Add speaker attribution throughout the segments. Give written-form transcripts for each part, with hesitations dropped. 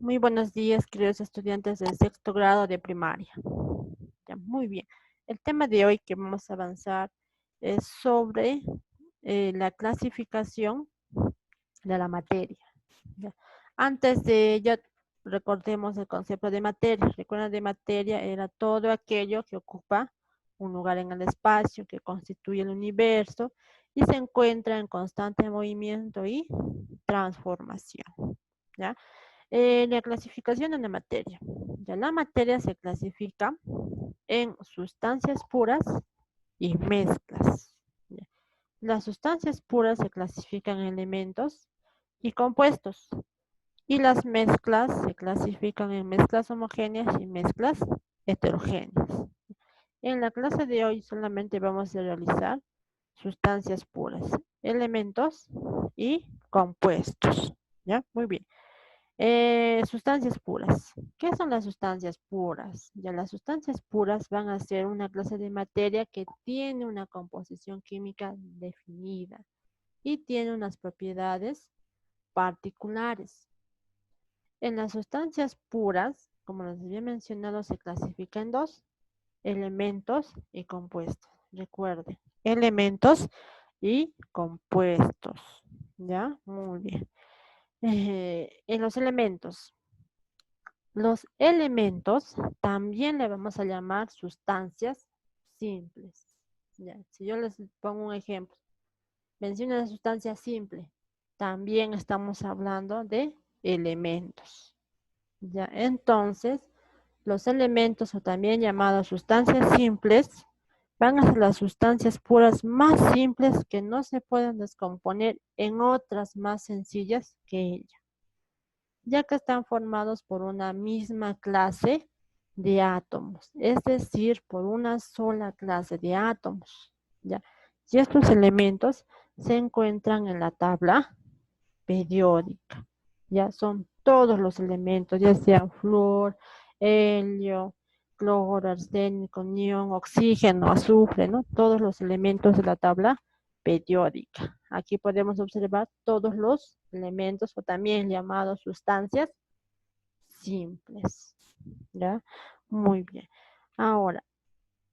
Speaker 1: Muy buenos días, queridos estudiantes del sexto grado de primaria. Ya, muy bien. El tema de hoy que vamos a avanzar es sobre la clasificación de la materia. Ya. Antes de ello, recordemos el concepto de materia. Recuerden, de materia era todo aquello que ocupa un lugar en el espacio, que constituye el universo y se encuentra en constante movimiento y transformación. ¿Ya? La clasificación de la materia. Ya la materia se clasifica en sustancias puras y mezclas. Ya. Las sustancias puras se clasifican en elementos y compuestos. Y las mezclas se clasifican en mezclas homogéneas y mezclas heterogéneas. En la clase de hoy solamente vamos a realizar sustancias puras, elementos y compuestos. ¿Ya? Muy bien. Sustancias puras. ¿Qué son las sustancias puras? Ya las sustancias puras van a ser una clase de materia que tiene una composición química definida y tiene unas propiedades particulares. En las sustancias puras, como les había mencionado, se clasifica en dos: elementos y compuestos. Recuerden, elementos y compuestos. ¿Ya? Muy bien. En los elementos también le vamos a llamar sustancias simples. Ya, si yo les pongo un ejemplo, menciono una sustancia simple, también estamos hablando de elementos. Ya, entonces, los elementos, o también llamados sustancias simples, van a ser las sustancias puras más simples que no se pueden descomponer en otras más sencillas que ella, ya que están formados por una misma clase de átomos, es decir, por una sola clase de átomos, ¿ya? Y estos elementos se encuentran en la tabla periódica, ya son todos los elementos, ya sean flúor, helio, cloro, arsénico, neón, oxígeno, azufre, ¿no? Todos los elementos de la tabla periódica. Aquí podemos observar todos los elementos, o también llamados sustancias simples, ¿ya? Muy bien. Ahora,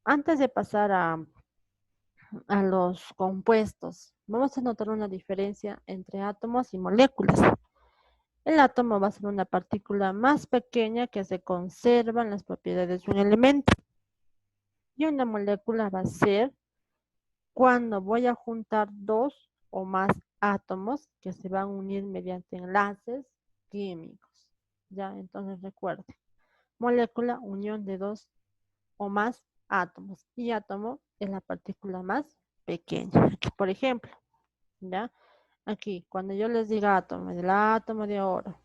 Speaker 1: antes de pasar a los compuestos, vamos a notar una diferencia entre átomos y moléculas. El átomo va a ser una partícula más pequeña que se conservan las propiedades de un elemento. Y una molécula va a ser cuando voy a juntar dos o más átomos que se van a unir mediante enlaces químicos. Ya, entonces recuerden, molécula, unión de dos o más átomos. Y átomo es la partícula más pequeña. Aquí, por ejemplo, ¿ya? Aquí, cuando yo les diga átomo, el átomo de oro,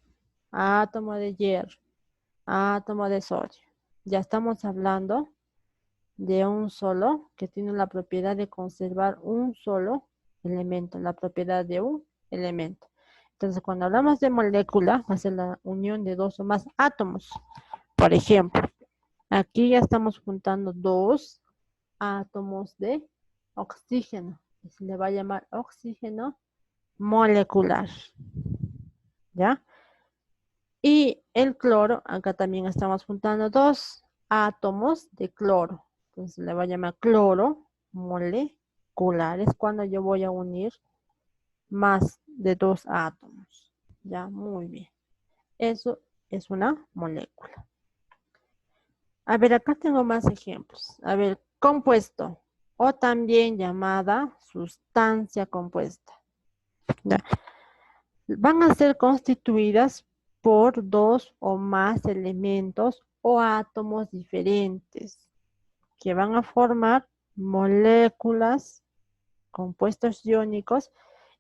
Speaker 1: átomo de hierro, átomo de sodio, ya estamos hablando de un solo, que tiene la propiedad de conservar un solo elemento, la propiedad de un elemento. Entonces, cuando hablamos de molécula, va a ser la unión de dos o más átomos. Por ejemplo, aquí ya estamos juntando dos átomos de oxígeno. Y se le va a llamar oxígeno molecular. ¿Ya? Y el cloro, acá también estamos juntando dos átomos de cloro. Entonces le va a llamar cloro molecular. Es cuando yo voy a unir más de dos átomos. Ya, muy bien. Eso es una molécula. A ver, acá tengo más ejemplos. A ver, compuesto, o también llamada sustancia compuesta. ¿Ya? Van a ser constituidas por dos o más elementos o átomos diferentes que van a formar moléculas, compuestos iónicos,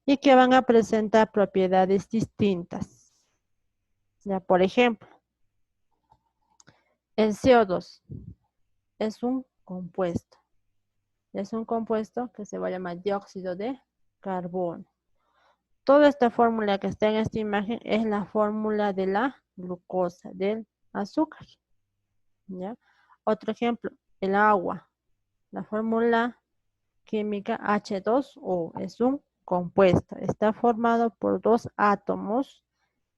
Speaker 1: y que van a presentar propiedades distintas. Ya, por ejemplo, el CO2 es un compuesto. Es un compuesto que se va a llamar dióxido de carbono. Toda esta fórmula que está en esta imagen es la fórmula de la glucosa, del azúcar. ¿Ya? Otro ejemplo, el agua. La fórmula química H2O es un compuesto. Está formado por dos átomos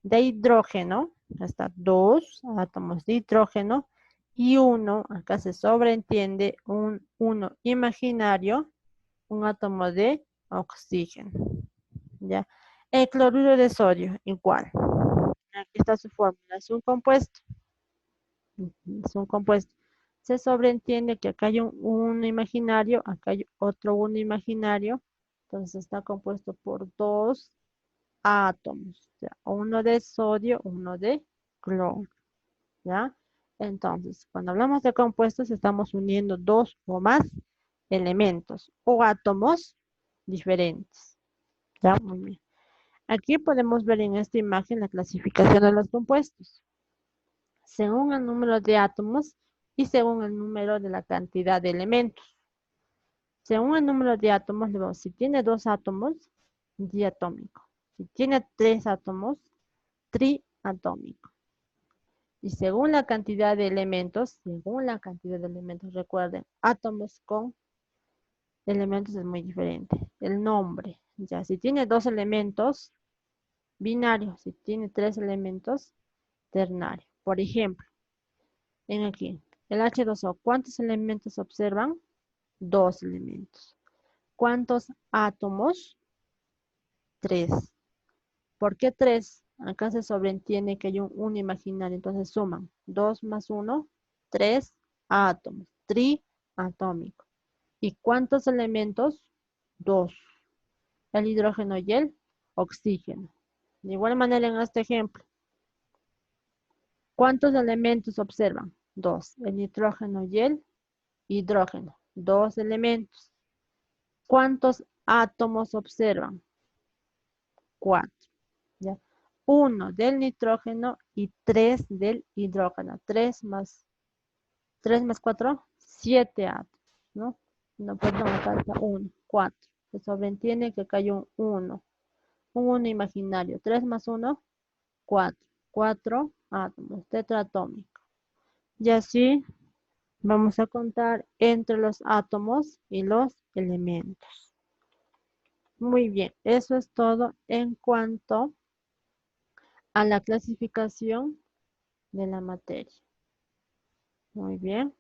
Speaker 1: de hidrógeno, Está dos átomos de hidrógeno y uno, acá se sobreentiende un uno imaginario, un átomo de oxígeno. ¿Ya? El cloruro de sodio, igual. Aquí está su fórmula, es un compuesto. Es un compuesto. Se sobreentiende que acá hay un uno imaginario, acá hay otro uno imaginario. Entonces está compuesto por dos átomos. O sea, uno de sodio, uno de cloro. ¿Ya? Entonces, cuando hablamos de compuestos, estamos uniendo dos o más elementos o átomos diferentes. ¿Ya? Muy bien. Aquí podemos ver en esta imagen la clasificación de los compuestos, según el número de átomos y según el número de la cantidad de elementos. Según el número de átomos, si tiene dos átomos, diatómico. Si tiene tres átomos, triatómico. Y según la cantidad de elementos, recuerden, átomos con elementos es muy diferente. El nombre, ya, si tiene dos elementos, binario. Si tiene tres elementos, ternario. Por ejemplo, en aquí, el H2O, ¿cuántos elementos observan? Dos elementos. ¿Cuántos átomos? Tres. ¿Por qué tres? Acá se sobreentiende que hay un 1 imaginario, entonces suman 2 más 1, 3 átomos, triatómico. ¿Y cuántos elementos? Dos. El hidrógeno y el oxígeno. De igual manera en este ejemplo, ¿cuántos elementos observan? Dos. El nitrógeno y el hidrógeno. Dos elementos. ¿Cuántos átomos observan? Cuatro. ¿Ya? Uno del nitrógeno y tres del hidrógeno. Tres más cuatro, siete átomos, ¿no? No, perdón, acá está uno, cuatro. Se sobreentiende que acá hay un uno. Un uno imaginario. Tres más uno, cuatro. Cuatro átomos, tetratómico. Y así vamos a contar entre los átomos y los elementos. Muy bien, eso es todo en cuanto a la clasificación de la materia. Muy bien.